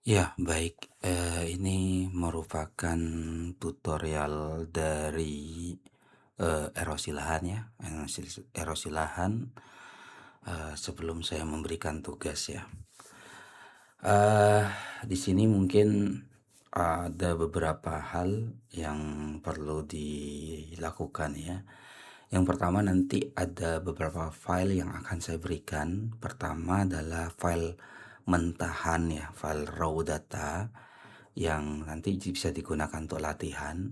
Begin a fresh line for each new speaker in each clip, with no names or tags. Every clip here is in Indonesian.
Ya, baik. Ini merupakan tutorial dari erosi lahan ya, erosi lahan. Sebelum saya memberikan tugas ya, eh di sini mungkin ada beberapa hal yang perlu dilakukan ya. Yang pertama nanti ada beberapa file yang akan saya berikan. Pertama adalah file mentahan ya, file raw data yang nanti bisa digunakan untuk latihan.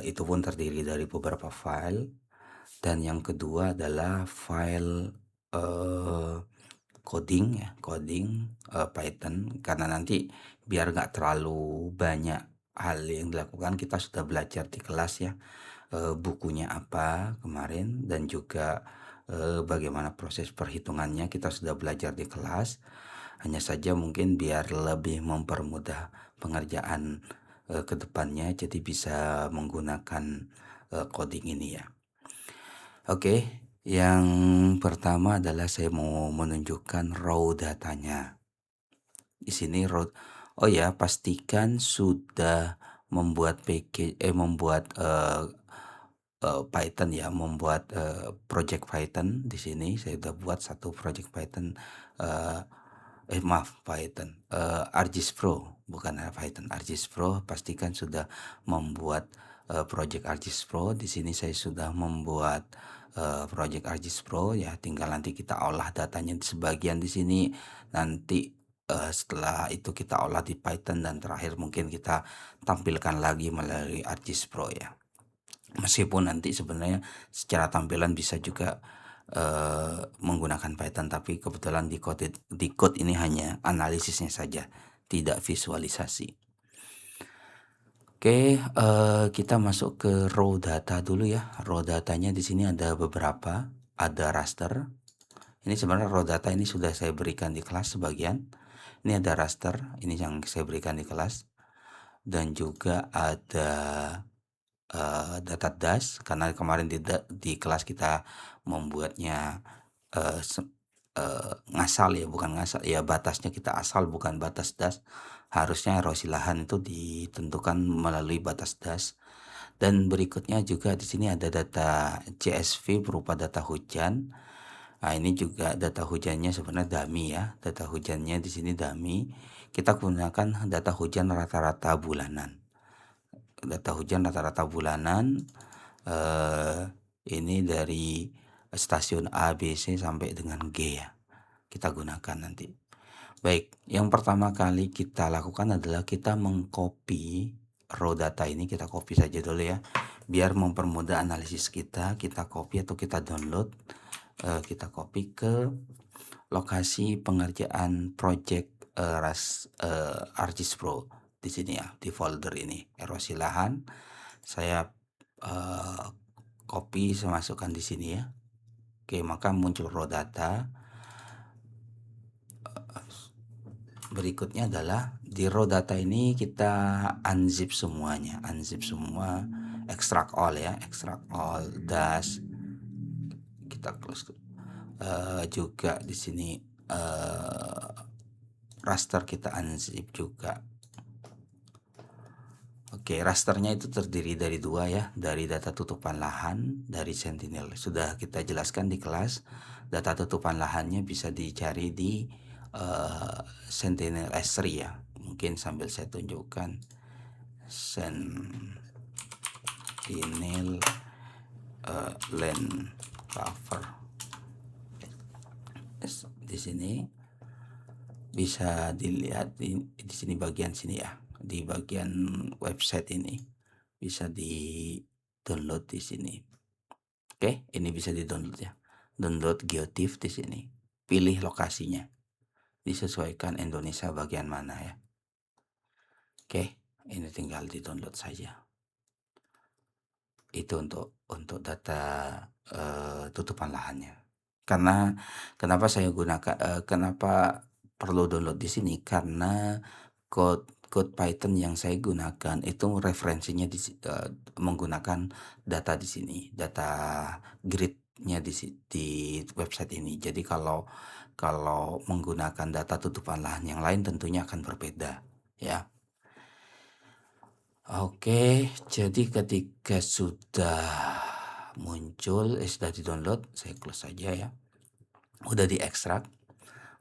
Itu pun terdiri dari beberapa file. Dan yang kedua adalah file eh, coding ya, coding Python. Karena nanti biar nggak terlalu banyak hal yang dilakukan, kita sudah belajar di kelas ya, bukunya apa kemarin, dan juga bagaimana proses perhitungannya kita sudah belajar di kelas. Hanya saja mungkin biar lebih mempermudah pengerjaan ke depannya, jadi bisa menggunakan coding ini ya. Oke, yang pertama adalah saya mau menunjukkan raw datanya. Di sini raw. Oh ya, pastikan sudah membuat membuat Python ya, membuat project Python. Di sini saya sudah buat satu project Python. eh maaf, Python. ArcGIS Pro, bukan Python. ArcGIS Pro. Pastikan sudah membuat project ArcGIS Pro. Di sini saya sudah membuat project ArcGIS Pro ya. Tinggal nanti kita olah datanya di sebagian di sini. Nanti setelah itu kita olah di Python, dan terakhir mungkin kita tampilkan lagi melalui ArcGIS Pro ya. Meskipun nanti sebenarnya secara tampilan bisa juga menggunakan Python, tapi kebetulan di code ini hanya analisisnya saja, tidak visualisasi. Oke, kita masuk ke raw data dulu ya. Raw datanya di sini ada beberapa, ada raster. Ini sebenarnya raw data ini sudah saya berikan di kelas sebagian. Ini ada raster, ini yang saya berikan di kelas. Dan juga ada data das, karena kemarin di kelas kita membuatnya ngasal ya, bukan ngasal ya, batasnya kita asal bukan batas das. Harusnya erosi lahan itu ditentukan melalui batas das. Dan berikutnya juga di sini ada data CSV berupa data hujan. Nah, ini juga data hujannya sebenarnya dummy ya. Data hujannya di sini dummy. Kita gunakan data hujan rata-rata bulanan. Data hujan rata-rata bulanan ini dari stasiun A, B, C sampai dengan G ya. Kita gunakan nanti. Baik, yang pertama kali kita lakukan adalah kita mengcopy raw data ini. Kita copy saja dulu ya, biar mempermudah analisis kita. Kita copy atau kita download. Kita copy ke lokasi pengerjaan project ArcGIS Pro di sini ya, di folder ini erosi lahan. Saya copy, saya masukkan di sini ya. Oke, maka muncul raw data. Berikutnya adalah di raw data ini kita unzip semuanya, unzip semua, extract all ya, extract all dash. Kita close. Juga di sini raster kita unzip juga. Oke, rasternya itu terdiri dari dua ya, dari data tutupan lahan, dari Sentinel. Sudah kita jelaskan di kelas, data tutupan lahannya bisa dicari di Sentinel S3 ya. Mungkin sambil saya tunjukkan Sentinel land cover. Di sini bisa dilihat di sini, bagian sini ya, di bagian website ini bisa di download di sini. Oke, ini bisa di download ya. Download Geotiff di sini. Pilih lokasinya. Disesuaikan Indonesia bagian mana ya. Oke, ini tinggal di download saja. Itu untuk data tutupan lahannya. Karena kenapa saya gunakan kenapa perlu download di sini, karena code Python yang saya gunakan itu referensinya menggunakan data di sini, data gridnya di website ini. Jadi kalau Kalau menggunakan data tutupan lahan yang lain tentunya akan berbeda, ya. Oke, jadi ketika sudah muncul, sudah di-download, saya close saja ya. Udah diekstrak,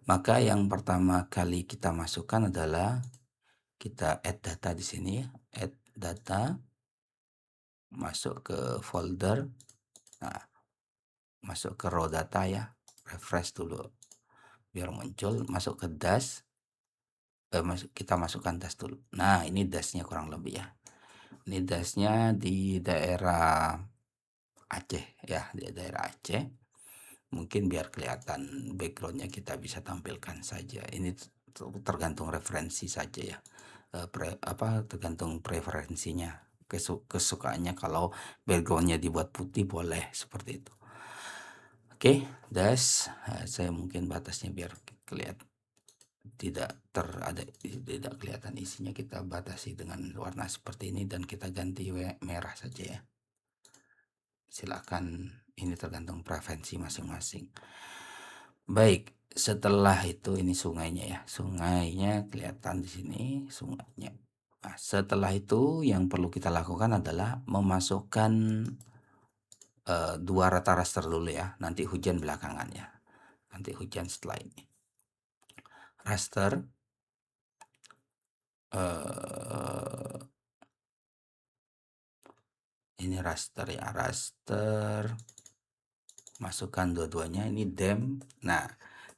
maka yang pertama kali kita masukkan adalah kita add data di sini ya, add data, masuk ke folder, nah, masuk ke raw data ya, refresh dulu biar muncul, masuk ke dash, kita masukkan dash dulu. Nah, ini dashnya kurang lebih ya. Ini dashnya di daerah Aceh ya, di daerah Aceh. Mungkin biar kelihatan backgroundnya kita bisa tampilkan saja. Ini tergantung referensi saja ya. Tergantung preferensinya, kesukaannya. Kalau backgroundnya dibuat putih boleh seperti itu. Oke, dash. Saya mungkin batasnya biar kelihatan tidak kelihatan isinya, kita batasi dengan warna seperti ini dan kita ganti merah saja ya. Silakan, ini tergantung preferensi masing-masing. Baik, setelah itu ini sungainya ya. Sungainya kelihatan di sini sungainya. Nah, setelah itu yang perlu kita lakukan adalah memasukkan dua rata raster dulu ya. Nanti hujan belakangan ya. Nanti hujan setelah ini. Raster ini raster ya, raster. Masukkan dua-duanya, ini dem. Nah,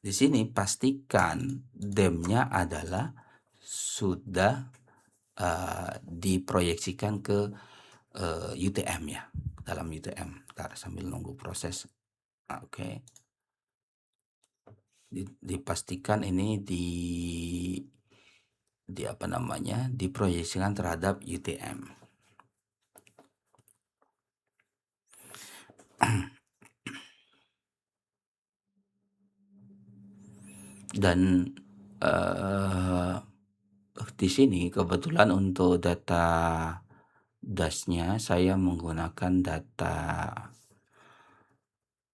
di sini pastikan demnya adalah sudah diproyeksikan ke UTM ya, dalam UTM. Ntar sambil nunggu proses. Oke. Dipastikan ini diproyeksikan terhadap UTM. Dan di sini kebetulan untuk data dashnya saya menggunakan data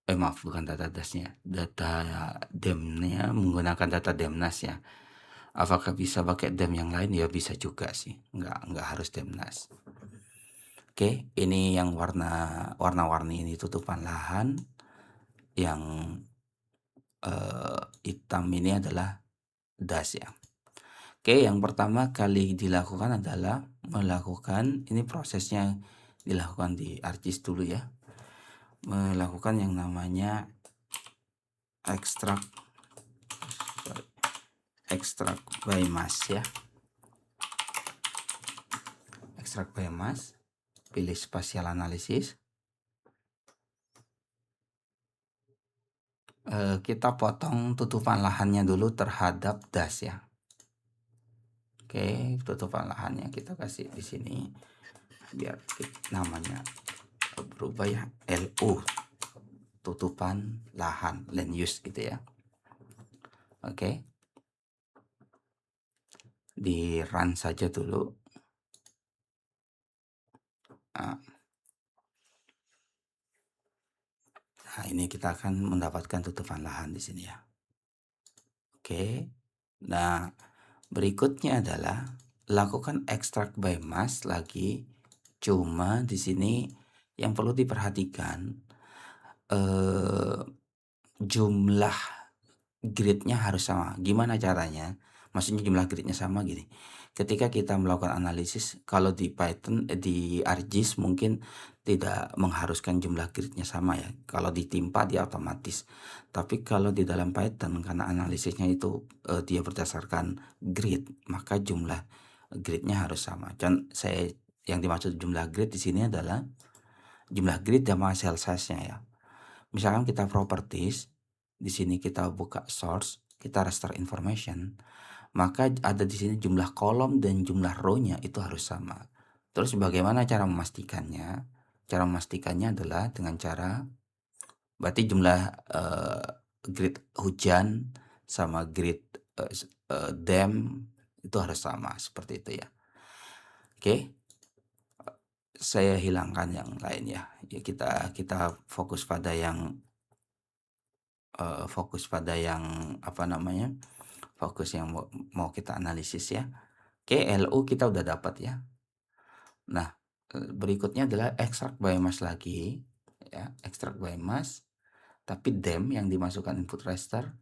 maaf, bukan data dashnya, data demnya menggunakan data Demnas ya. Apakah bisa pakai dem yang lain? Ya bisa juga sih, nggak harus Demnas. Oke, ini yang warna-warni ini tutupan lahan, yang hitam ini adalah dash ya. Oke, yang pertama kali dilakukan adalah melakukan, ini prosesnya dilakukan di ArcGIS dulu ya, melakukan yang namanya extract by mass ya. Extract by mass, pilih spatial analysis. Kita potong tutupan lahannya dulu terhadap dash ya. Oke, tutupan lahannya kita kasih di sini biar namanya berubah ya, LU, tutupan lahan, land use gitu ya. Oke, di run saja dulu. Nah, ini kita akan mendapatkan tutupan lahan di sini ya. Oke, nah berikutnya adalah lakukan extract by mass lagi. Cuma di sini yang perlu diperhatikan, jumlah gridnya harus sama. Gimana caranya? Maksudnya jumlah gridnya sama gini. Ketika kita melakukan analisis, kalau di Python, di ArcGIS mungkin tidak mengharuskan jumlah gridnya sama ya. Kalau ditimpa dia otomatis. Tapi kalau di dalam Python, karena analisisnya itu dia berdasarkan grid, maka jumlah gridnya harus sama. Yang dimaksud jumlah grid di sini adalah jumlah grid sama cell size-nya ya. Misalkan kita properties, di sini kita buka source, kita raster information, maka ada di sini jumlah kolom dan jumlah row-nya itu harus sama. Terus bagaimana cara memastikannya? Cara memastikannya adalah dengan cara, berarti jumlah grid hujan sama grid dam itu harus sama, seperti itu ya. Oke, saya hilangkan yang lain ya. Ya kita fokus pada yang fokus pada yang fokus yang mau kita analisis ya. Oke, LU kita udah dapat ya. Nah, berikutnya adalah extract biomass lagi ya, extract biomass tapi DEM yang dimasukkan input raster,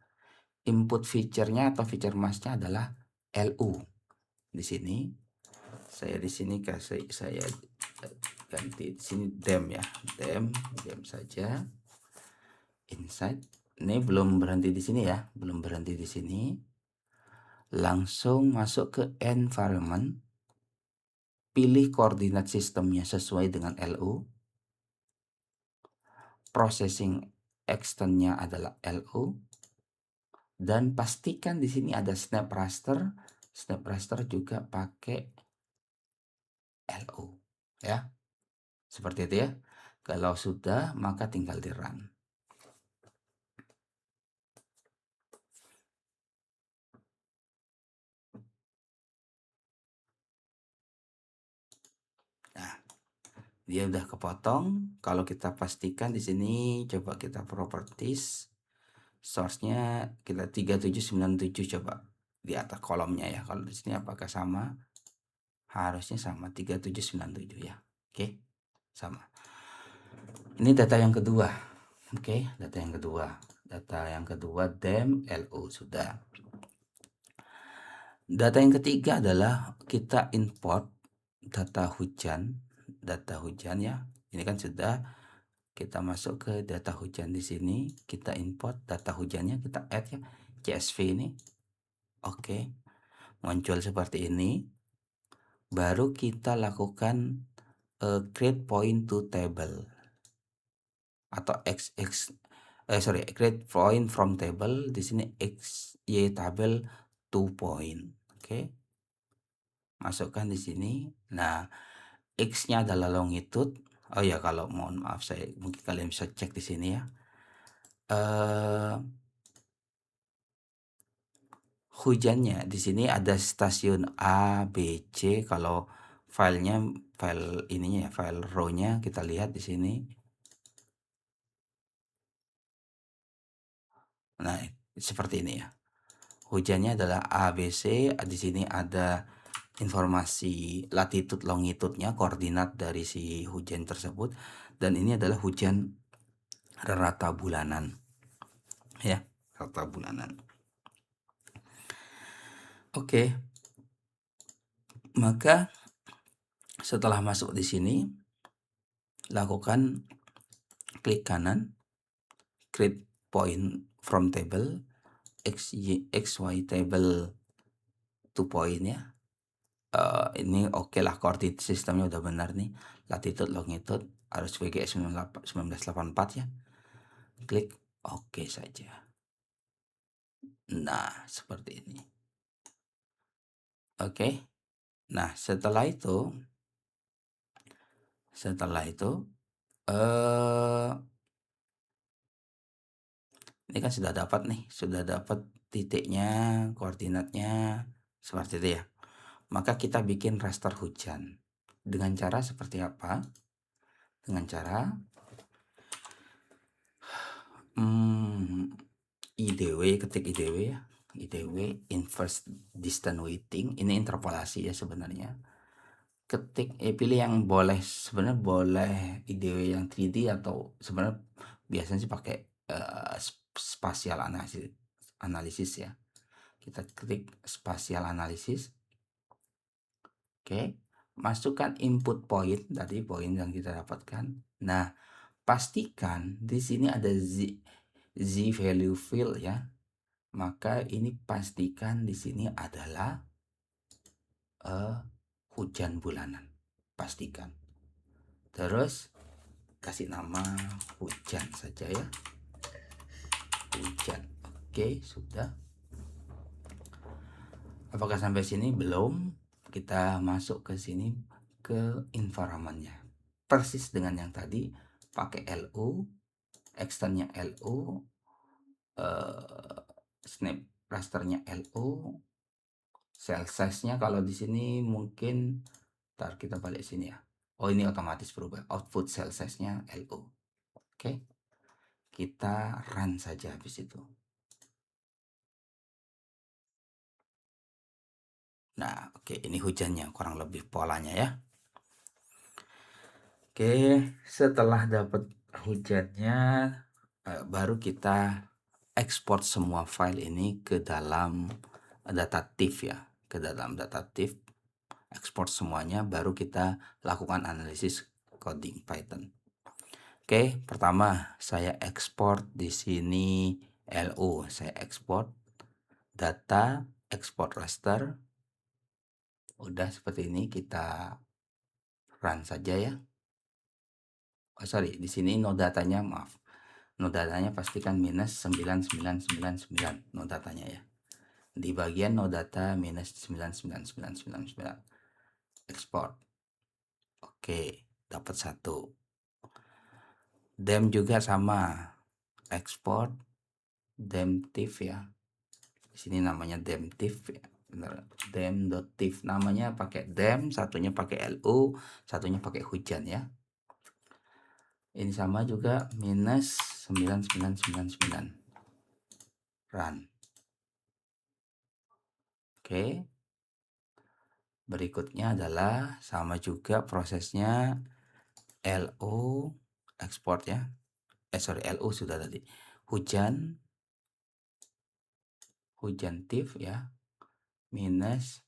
input feature-nya atau feature mass-nya adalah LU. Di sini saya ganti di sini DEM ya, DEM saja. Inside ini belum berhenti di sini ya, belum berhenti di sini. Langsung masuk ke environment, pilih koordinat sistemnya sesuai dengan LU. Processing externnya adalah LU. Dan pastikan di sini ada snap raster. Snap raster juga pakai LU ya. Seperti itu ya. Kalau sudah maka tinggal di run. Nah, dia udah kepotong. Kalau kita pastikan di sini, coba kita properties, source-nya kita 3797, coba di atas kolomnya ya. Kalau di sini apakah sama? Harusnya sama 3797 ya. Oke, sama. Ini data yang kedua. Oke, data yang kedua. Data yang kedua DEM LU sudah. Data yang ketiga adalah kita import data hujan ya. Ini kan sudah kita masuk ke data hujan di sini, kita import data hujannya, kita add ya CSV ini. Oke. Muncul seperti ini. Baru kita lakukan create point to table atau create point from table. Di sini XY table to point. Oke. Masukkan di sini. Nah, X-nya adalah longitude. Oh ya, kalau mohon maaf saya mungkin kalian bisa cek di sini ya. Hujannya di sini ada stasiun A, B, C. Kalau filenya, file ininya ya, file row-nya kita lihat di sini. Nah, seperti ini ya. Hujannya adalah A, B, C. Di sini ada informasi latitude, longitude-nya, koordinat dari si hujan tersebut. Dan ini adalah hujan rata bulanan. Ya, rata bulanan. Oke. Maka setelah masuk di sini, lakukan klik kanan, create point from table, XY table to point ya. Ini oke lah, koordinat sistemnya udah benar nih. Latitude, longitude harus WGS 1984 ya. Klik oke saja. Nah, seperti ini. Oke. Nah, setelah itu ini kan sudah dapat titiknya, koordinatnya seperti itu ya. Maka kita bikin raster hujan. Dengan cara seperti apa? Dengan cara IDW, ketik IDW ya. IDW inverse distance weighting. Ini interpolasi ya sebenarnya. Ketik pilih yang sebenarnya boleh IDW yang 3D atau sebenarnya biasanya sih pakai spatial analisis ya. Kita klik spatial analisis. Oke, masukkan input point tadi, poin yang kita dapatkan. Nah, pastikan di sini ada z value field ya. Maka ini pastikan di sini adalah hujan bulanan. Pastikan. Terus kasih nama hujan saja ya. Hujan. Oke, sudah. Apakah sampai sini? Belum. Kita masuk ke sini ke environment-nya. Persis dengan yang tadi, pakai LU, externnya LU, snap rasternya LU, cell size-nya kalau di sini mungkin ntar kita balik sini ya. Oh, ini otomatis berubah. Output cell size-nya LU. Oke. kita run saja habis itu. Nah, oke, ini hujannya kurang lebih polanya ya. Oke, setelah dapat hujannya, baru kita ekspor semua file ini ke dalam data TIFF ya, ke dalam data TIFF, ekspor semuanya, baru kita lakukan analisis coding Python. Oke, pertama saya ekspor di sini LO, saya ekspor data, ekspor raster. Udah seperti ini, kita run saja ya. Oh sorry, di sini no datanya, maaf. No datanya pastikan minus 9999 no datanya ya. Di bagian no data minus 99999 ekspor. Oke, dapat satu. Dem juga sama, ekspor demtif ya. Di sini namanya demtif ya. Benar. Dem.tif namanya pakai dem, satunya pakai LU, satunya pakai hujan ya. Ini sama juga minus 9999 run. Oke. Berikutnya adalah sama juga prosesnya LO ekspor ya. LO sudah tadi. Hujan tif ya. Minus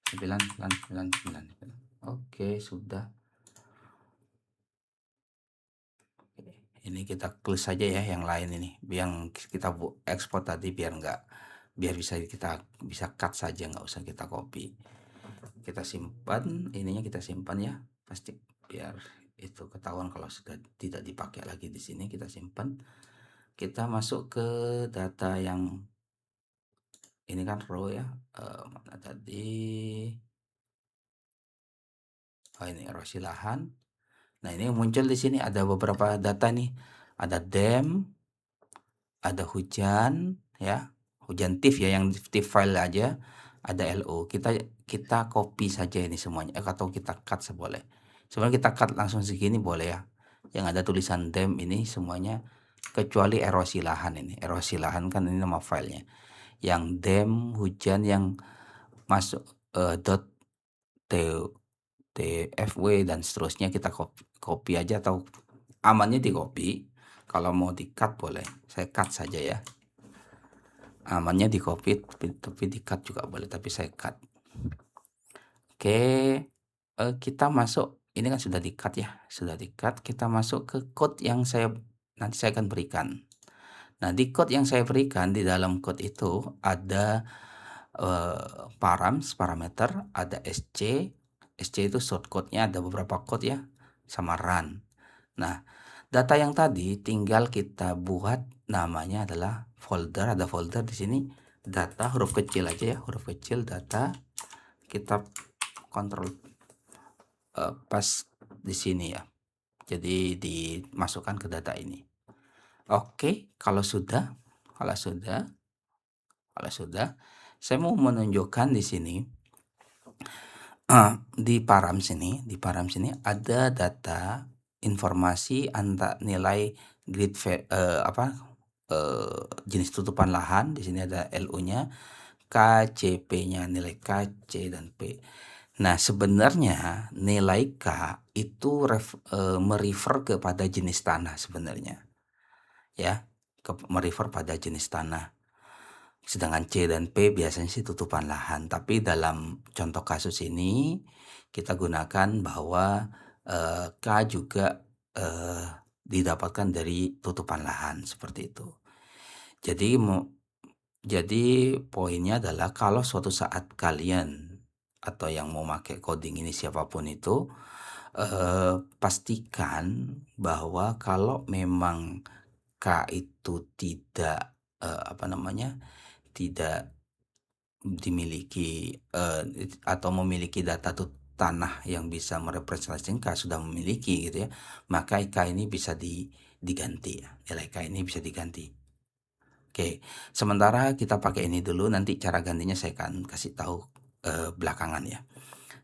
9999. Oke, sudah. Ini kita close saja ya yang lain ini. Yang kita ekspor tadi biar kita bisa cut saja, nggak usah kita copy. Kita simpan, ininya kita simpan ya. Pasti biar itu ketahuan kalau sudah tidak dipakai lagi di sini, kita simpan. Kita masuk ke data yang ini kan row ya. Mana tadi? Oh ini erosi lahan. Nah, ini muncul di sini ada beberapa data nih. Ada dem, ada hujan ya. Hujan TIFF ya, yang TIFF file aja. Ada LO. Kita copy saja ini semuanya atau kita cut seboleh. Sebenarnya kita cut langsung segini boleh ya. Yang ada tulisan dem ini semuanya kecuali erosi lahan ini. Erosi lahan kan ini nama filenya. Yang dem hujan yang masuk .tfw dan seterusnya kita copy aja, atau amannya di copy. Kalau mau di cut boleh, saya cut saja ya. Amannya di copy tapi di cut juga boleh, tapi saya cut. Oke, kita masuk, ini kan sudah di cut ya, sudah di cut. Kita masuk ke code yang nanti saya akan berikan. Nah, di code yang saya berikan, di dalam code itu ada parameter, ada SC itu shortcode-nya, ada beberapa code ya, sama run. Nah, data yang tadi tinggal kita buat namanya adalah folder, ada folder di sini, data huruf kecil aja ya, huruf kecil data. Kita kontrol pas di sini ya. Jadi dimasukkan ke data ini. Oke, kalau sudah, saya mau menunjukkan di sini di param sini ada data informasi nilai grid jenis tutupan lahan. Di sini ada LU-nya, KCP-nya, nilai K, C dan P. Nah, sebenarnya nilai K itu merefer kepada jenis tanah sebenarnya. Ya, merefer pada jenis tanah. Sedangkan C dan P biasanya sih tutupan lahan. Tapi dalam contoh kasus ini kita gunakan bahwa K juga didapatkan dari tutupan lahan seperti itu. Jadi poinnya adalah kalau suatu saat kalian atau yang mau pakai coding ini siapapun itu, pastikan bahwa kalau memang K itu tidak tidak dimiliki atau memiliki data tanah yang bisa merepresentasikan K, sudah memiliki gitu ya, maka K ini bisa diganti ya, nilai K ini bisa diganti. Oke, sementara kita pakai ini dulu, nanti cara gantinya saya akan kasih tahu belakangan ya.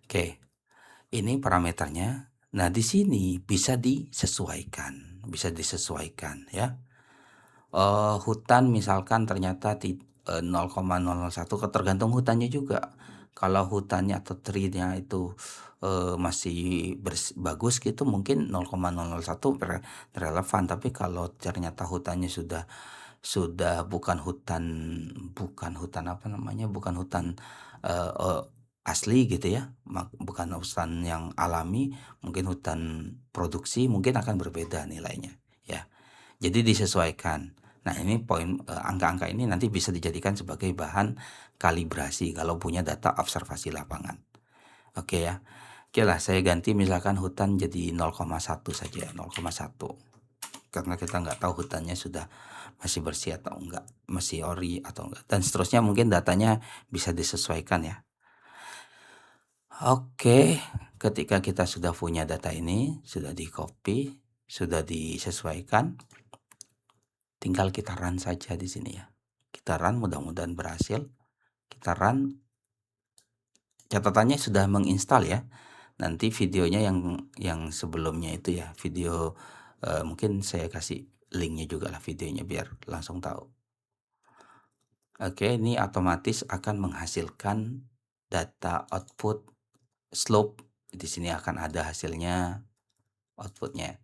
Oke, ini parameternya. Nah, di sini bisa disesuaikan ya. Hutan misalkan ternyata 0,001 tergantung hutannya juga. Kalau hutannya atau tree-nya itu, masih bagus gitu mungkin 0,001 relevan, tapi kalau ternyata hutannya sudah bukan hutan apa namanya, bukan hutan, asli gitu ya, bukan hutan yang alami, mungkin hutan produksi, mungkin akan berbeda nilainya, ya. Jadi disesuaikan. Nah ini angka-angka ini nanti bisa dijadikan sebagai bahan kalibrasi kalau punya data observasi lapangan. Oke ya. Oke lah, saya ganti misalkan hutan jadi 0,1 saja, 0,1. Karena kita nggak tahu hutannya sudah masih bersih atau enggak, masih ori atau enggak, dan seterusnya mungkin datanya bisa disesuaikan ya. Oke, ketika kita sudah punya data ini, sudah di-copy, sudah disesuaikan, tinggal kita run saja di sini ya. Kita run, mudah-mudahan berhasil. Kita run, catatannya sudah menginstal ya. Nanti videonya yang sebelumnya itu ya, video mungkin saya kasih linknya juga lah videonya biar langsung tahu. Oke, ini otomatis akan menghasilkan data output slope. Di sini akan ada hasilnya outputnya.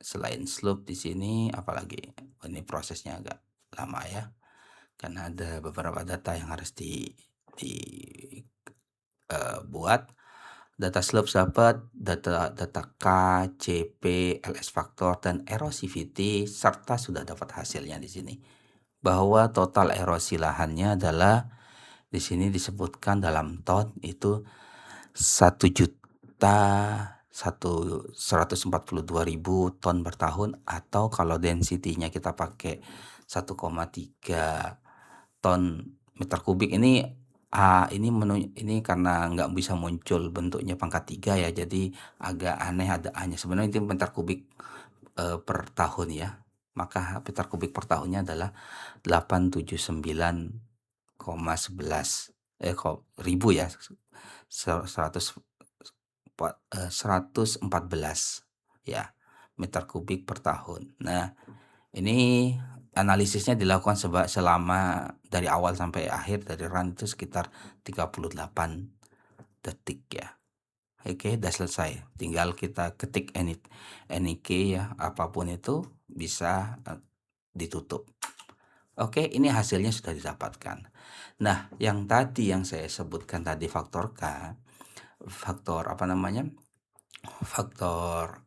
Selain slope di sini apalagi? Ini prosesnya agak lama ya. Karena ada beberapa data yang harus buat. Data slope dapat, data K, CP, LS factor, dan erosivity, serta sudah dapat hasilnya di sini. Bahwa total erosi lahannya adalah di sini disebutkan dalam ton itu 1.142.000 ton per tahun, atau kalau density-nya kita pakai 1,3 ton meter kubik. Ini karena nggak bisa muncul bentuknya pangkat 3 ya, jadi agak aneh ada A-nya. Sebenarnya itu meter kubik per tahun ya. Maka meter kubik per tahunnya adalah 879,11 ribu ya. 114 ya meter kubik per tahun. Nah, ini analisisnya dilakukan selama dari awal sampai akhir dari run itu sekitar 38 detik ya. Oke, udah selesai. Tinggal kita ketik any key ya, apapun itu bisa ditutup. Oke, ini hasilnya sudah didapatkan. Nah, yang tadi yang saya sebutkan tadi faktor K, faktor apa namanya? Faktor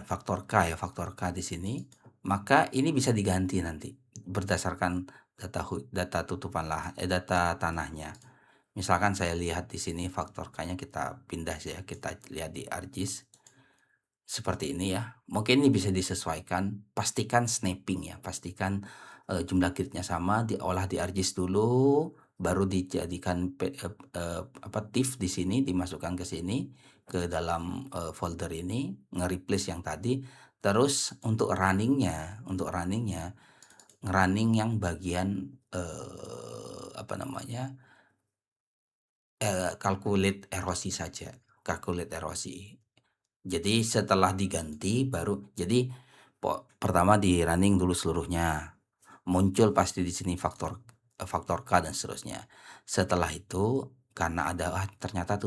faktor K ya, faktor K di sini. Maka ini bisa diganti nanti berdasarkan data tutupan lahan, data tanahnya. Misalkan saya lihat di sini faktor K-nya kita pindah ya, kita lihat di ArcGIS seperti ini ya. Mungkin ini bisa disesuaikan. Pastikan snapping ya, pastikan jumlah gridnya sama, diolah di ArcGIS dulu, baru dijadikan TIFF di sini, dimasukkan ke sini ke dalam folder ini, nge-replace yang tadi. Terus untuk runningnya ngerunning yang bagian calculate erosi saja, calculate erosi. Jadi setelah diganti baru, jadi pertama di running dulu seluruhnya, muncul pasti di sini faktor K dan seterusnya. Setelah itu karena ada ternyata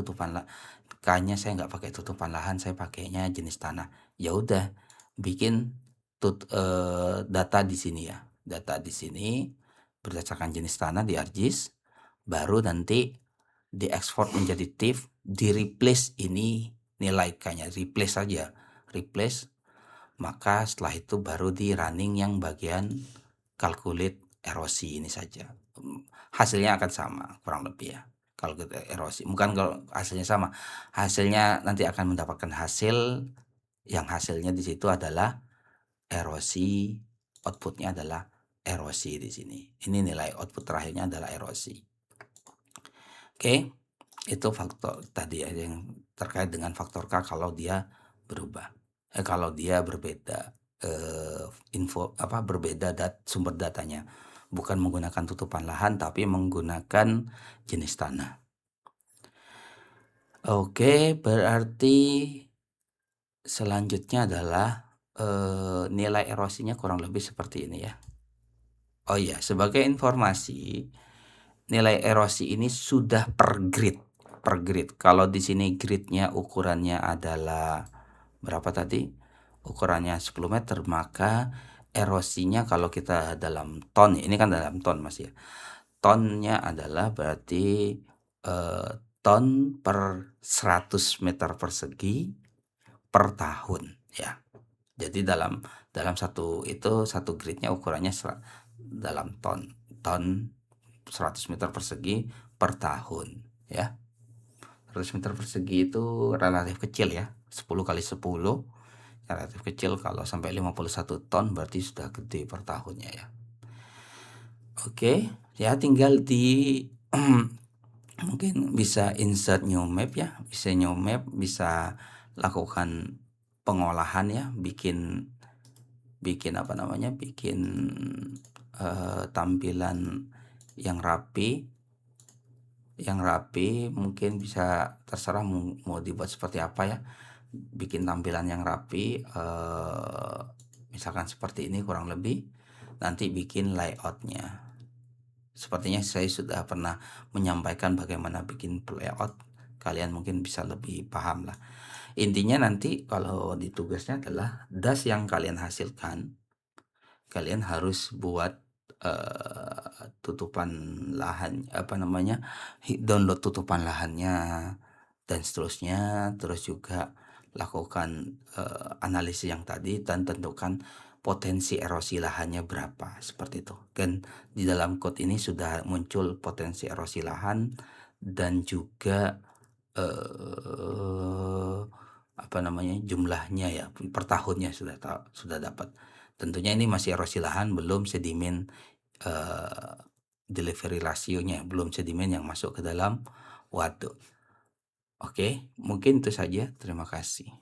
K-nya saya nggak pakai tutupan lahan, saya pakainya jenis tanah. Ya udah, bikin data di sini ya, data di sini berdasarkan jenis tanah di ArcGIS, baru nanti diekspor menjadi TIFF, di-replace ini nilai K-nya, replace saja, replace. Maka setelah itu baru di running yang bagian calculate erosi ini saja. Hasilnya akan sama kurang lebih ya. Calculate erosi. Bukan kalau hasilnya sama, hasilnya nanti akan mendapatkan hasil yang hasilnya di situ adalah erosi, outputnya adalah erosi di sini. Ini nilai output terakhirnya adalah erosi. Oke, itu faktor tadi ya yang terkait dengan faktor K kalau dia berubah. Kalau dia berbeda berbeda sumber datanya. Bukan menggunakan tutupan lahan tapi menggunakan jenis tanah. Oke, berarti selanjutnya adalah nilai erosinya kurang lebih seperti ini ya. Oh iya, sebagai informasi, nilai erosi ini sudah per grade. Kalau di sini grade-nya ukurannya adalah berapa tadi? Ukurannya 10 meter, maka erosinya kalau kita dalam ton, ini kan dalam ton Mas ya. Tonnya adalah berarti, ton per 100 meter persegi per tahun ya. Jadi dalam satu itu, satu gridnya ukurannya dalam ton 100 meter persegi per tahun ya. 100 meter persegi itu relatif kecil ya, 10 kali 10 relatif kecil, kalau sampai 51 ton berarti sudah gede per tahunnya ya. Oke, ya tinggal di mungkin bisa insert new map ya, bisa new map, bisa lakukan pengolahan ya, bikin bikin apa namanya, bikin, tampilan yang rapi mungkin bisa terserah mau dibuat seperti apa ya, bikin tampilan yang rapi, misalkan seperti ini kurang lebih, nanti bikin layoutnya. Sepertinya saya sudah pernah menyampaikan bagaimana bikin layout, kalian mungkin bisa lebih paham lah. Intinya nanti kalau di tugasnya adalah das yang kalian hasilkan, kalian harus buat, tutupan lahan, apa namanya, download tutupan lahannya dan seterusnya, terus juga lakukan, analisis yang tadi dan tentukan potensi erosi lahannya berapa, seperti itu. Dan di dalam code ini sudah muncul potensi erosi lahan dan juga, eee, apa namanya, jumlahnya ya, per tahunnya sudah dapat. Tentunya ini masih erosi lahan, belum sedimen, eee, delivery rasionya, belum sedimen yang masuk ke dalam waduk. Oke, mungkin itu saja. Terima kasih.